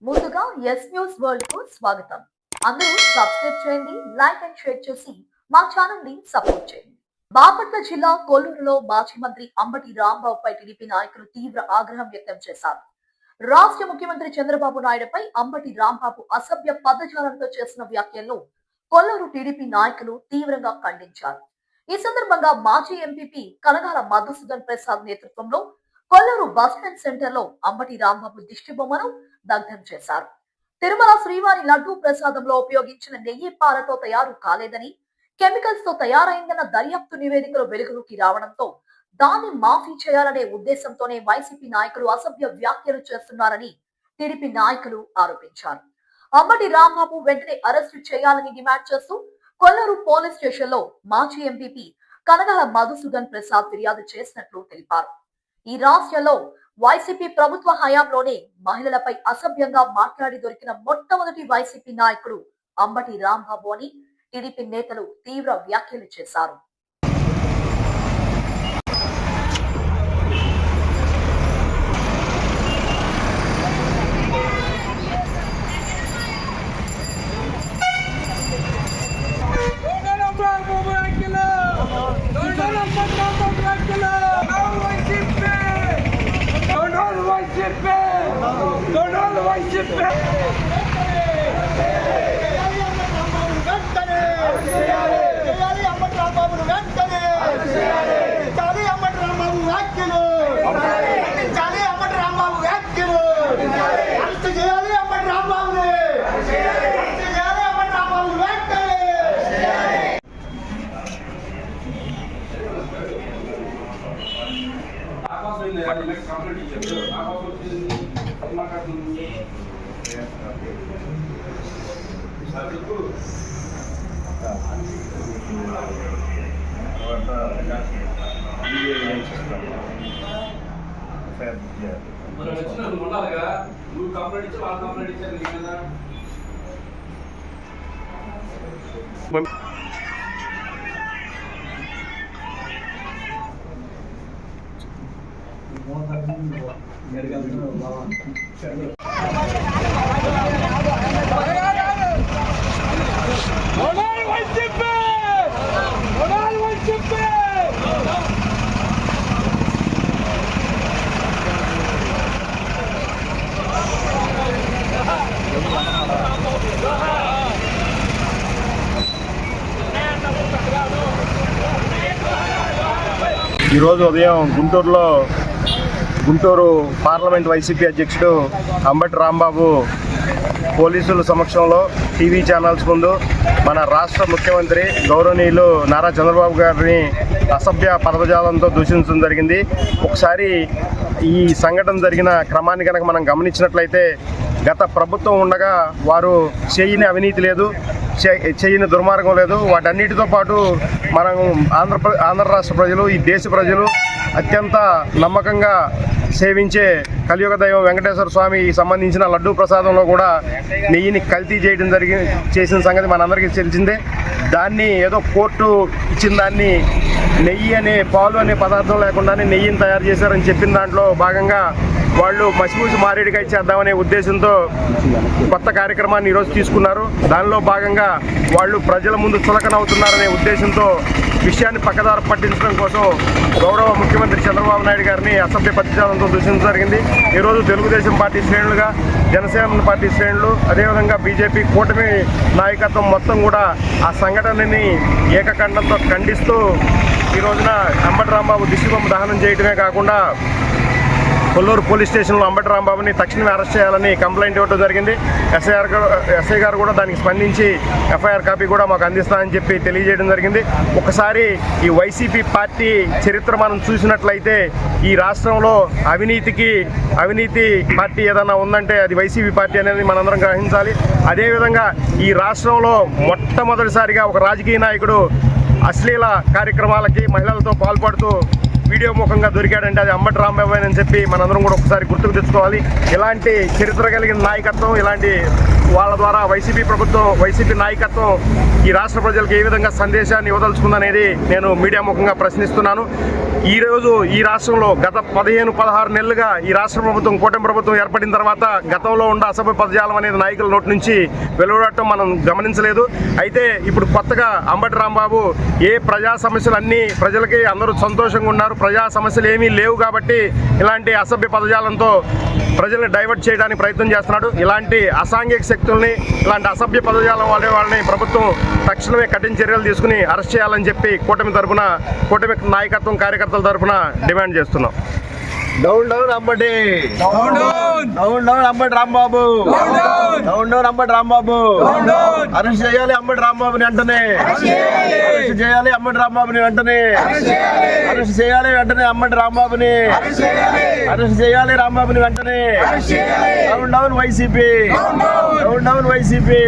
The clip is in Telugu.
ముందుగా ఎస్ న్యూస్ వరల్డ్ కు స్వాగతం. అందరూ సబ్స్క్రైబ్ చేయండి, లైక్ అండ్ షేర్ చేసి మా ఛానల్ ని సపోర్ట్ చేయండి. బాపట్ల జిల్లా కొల్లూరులో మాజీ మంత్రి అంబటి రాంబాబుపై టీడీపీ నాయకులు తీవ్ర ఆగ్రహం వ్యక్తం చేశారు. రాష్ట్ర ముఖ్యమంత్రి చంద్రబాబు నాయుడుపై అంబటి రాంబాబు అసభ్య పదజాలంతో చేసిన వ్యాఖ్యలను కొల్లూరు టీడీపీ నాయకులు తీవ్రంగా ఖండించారు. ఈ సందర్భంగా మాజీ ఎంపీపీ కనగాల మధుసూదన్ ప్రసాద్ నేతృత్వంలో కొల్లూరు బస్టాండ్ సెంటర్ లో అంబటి రాంబాబు దిష్టి బొమ్మను దగ్ధం చేశారు. తిరుమల శ్రీవారి లడ్డూ ప్రసాదంలో ఉపయోగించిన నెయ్యి పాలతో తయారు కాలేదని, కెమికల్స్ తో తయారైందన్న దర్యాప్తు నివేదికలు వెలుగులోకి రావడంతో దాన్ని మాఫీ చేయాలనే ఉద్దేశంతోనే వైసీపీ నాయకులు అసభ్య వ్యాఖ్యలు చేస్తున్నారని టీడీపీ నాయకులు ఆరోపించారు. అంబటి రాంబాబు వెంటనే అరెస్టు చేయాలని డిమాండ్ చేస్తూ కొల్లూరు పోలీస్ స్టేషన్ లో మాజీ ఎంపీపీ కనగాల మధుసూదన్ ప్రసాద్ ఫిర్యాదు చేసినట్లు తెలిపారు. ఈ రాష్ట్రంలో వైసీపీ ప్రభుత్వ హయాంలోనే మహిళలపై అసభ్యంగా మాట్లాడి దొరికిన మొట్టమొదటి వైసీపీ నాయకుడు అంబటి రాంబాబు అని టీడీపీ నేతలు తీవ్ర వ్యాఖ్యలు చేశారు. ఈరోజు ఉదయం గుంటూరు పార్లమెంట్ వైసీపీ అధ్యక్షుడు అంబటి రాంబాబు పోలీసుల సమక్షంలో టీవీ ఛానల్స్ ముందు మన రాష్ట్ర ముఖ్యమంత్రి గౌరవనీయులు నారా చంద్రబాబు గారిని అసభ్య పదజాలంతో దూషించడం జరిగింది. ఒకసారి ఈ సంఘటన జరిగిన క్రమాన్ని కనుక మనం గమనించినట్లయితే గత ప్రభుత్వం ఉండగా వారు చేయని అవినీతి లేదు, చేయని దుర్మార్గం లేదు. వాటన్నిటితో పాటు మనం ఆంధ్ర రాష్ట్ర ప్రజలు, ఈ దేశ ప్రజలు అత్యంత నమ్మకంగా సేవించే కలియుగ దైవం వెంకటేశ్వర స్వామికి సంబంధించిన లడ్డూ ప్రసాదంలో కూడా నెయ్యిని కల్తీ చేసిన సంగతి మనందరికీ తెలిసిందే. దాన్ని ఏదో కోర్టు ఇచ్చిన దాన్ని నెయ్యి అనే పాలు అనే పదార్థం లేకుండానే నెయ్యిని తయారు చేశారని చెప్పిన దాంట్లో భాగంగా వాళ్ళు మసిపూసి మారేడుకాయ చేద్దామనే ఉద్దేశంతో కొత్త కార్యక్రమాన్ని ఈరోజు తీసుకున్నారు. దానిలో భాగంగా వాళ్ళు ప్రజల ముందు చులకనవుతున్నారనే ఉద్దేశంతో విషయాన్ని పక్కదారి పట్టించడం కోసం గౌరవ ముఖ్యమంత్రి చంద్రబాబు నాయుడు గారిని అసభ్య పదజాలంతో దూషించడం జరిగింది. ఈరోజు తెలుగుదేశం పార్టీ శ్రేణులుగా, జనసేన పార్టీ శ్రేణులు, అదేవిధంగా బీజేపీ కూటమి నాయకత్వం మొత్తం కూడా ఆ సంఘటనని ఏకకంఠంతో ఖండిస్తూ ఈ రోజున అంబటి రాంబాబు దిష్టిబొమ్మ దహనం చేయడమే కాకుండా కొల్లూరు పోలీస్ స్టేషన్లో అంబటి రాంబాబుని తక్షణమే అరెస్ట్ చేయాలని కంప్లైంట్ ఇవ్వడం జరిగింది. ఎస్ఐ గారు కూడా దానికి స్పందించి ఎఫ్ఐఆర్ కాపీ కూడా మాకు అందిస్తామని చెప్పి తెలియజేయడం జరిగింది. ఒకసారి ఈ వైసీపీ పార్టీ చరిత్ర మనం చూసినట్లయితే ఈ రాష్ట్రంలో అవినీతి పార్టీ ఏదైనా ఉందంటే అది వైసీపీ పార్టీ అనేది మనందరం గ్రహించాలి. అదేవిధంగా ఈ రాష్ట్రంలో మొట్టమొదటిసారిగా ఒక రాజకీయ నాయకుడు అశ్లీల కార్యక్రమాలకి మహిళలతో పాల్పడుతూ వీడియో ముఖంగా దొరికాడంటే అది అంబటి రాంబాబు అని చెప్పి మనందరం కూడా ఒకసారి గుర్తుకు తెచ్చుకోవాలి. ఇలాంటి చరిత్ర కలిగిన నాయకత్వం, ఇలాంటి వాళ్ళ ద్వారా వైసీపీ ప్రభుత్వం, వైసీపీ నాయకత్వం ఈ రాష్ట్ర ప్రజలకు ఏ విధంగా సందేశాన్ని ఇవ్వదలుచుకుందనేది నేను మీడియా ముఖంగా ప్రశ్నిస్తున్నాను. ఈరోజు ఈ రాష్ట్రంలో గత 15-16 నెలలుగా ఈ రాష్ట్ర ప్రభుత్వం, కూటమి ప్రభుత్వం ఏర్పడిన తర్వాత గతంలో ఉన్న అసభ్య పదజాలం అనేది నాయకుల నోటి నుంచి వెలువడటం మనం గమనించలేదు. అయితే ఇప్పుడు కొత్తగా అంబటి రాంబాబు ఏ ప్రజా సమస్యలు అన్నీ ప్రజలకి అందరూ సంతోషంగా ఉన్నారు, ప్రజా సమస్యలు ఏమీ లేవు కాబట్టి ఇలాంటి అసభ్య పదజాలంతో ప్రజల్ని డైవర్ట్ చేయడానికి ప్రయత్నం చేస్తున్నాడు. ఇలాంటి అసాంఘిక శక్తుల్ని, ఇలాంటి అసభ్య పదజాలం వాడే వాళ్ళని ప్రభుత్వం తక్షణమే కఠిన చర్యలు తీసుకుని అరెస్ట్ చేయాలని చెప్పి కూటమి నాయకత్వం, కార్యకర్తల తరఫున డిమాండ్ చేస్తున్నాం. Down down Ambati, down down Ambati Rambabu, down down Ambati Rambabu, arrest చేయాలి అంబటి రాంబాబుని వెంటనే, అరెస్ట్ చేయాలి అంబటి రాంబాబుని వెంటనే, అరెస్ట్ చేయాలి వెంటనే అంబటి రాంబాబుని, అరెస్ట్ చేయాలి రాంబాబుని వెంటనే. Down down YCP, down down YCP.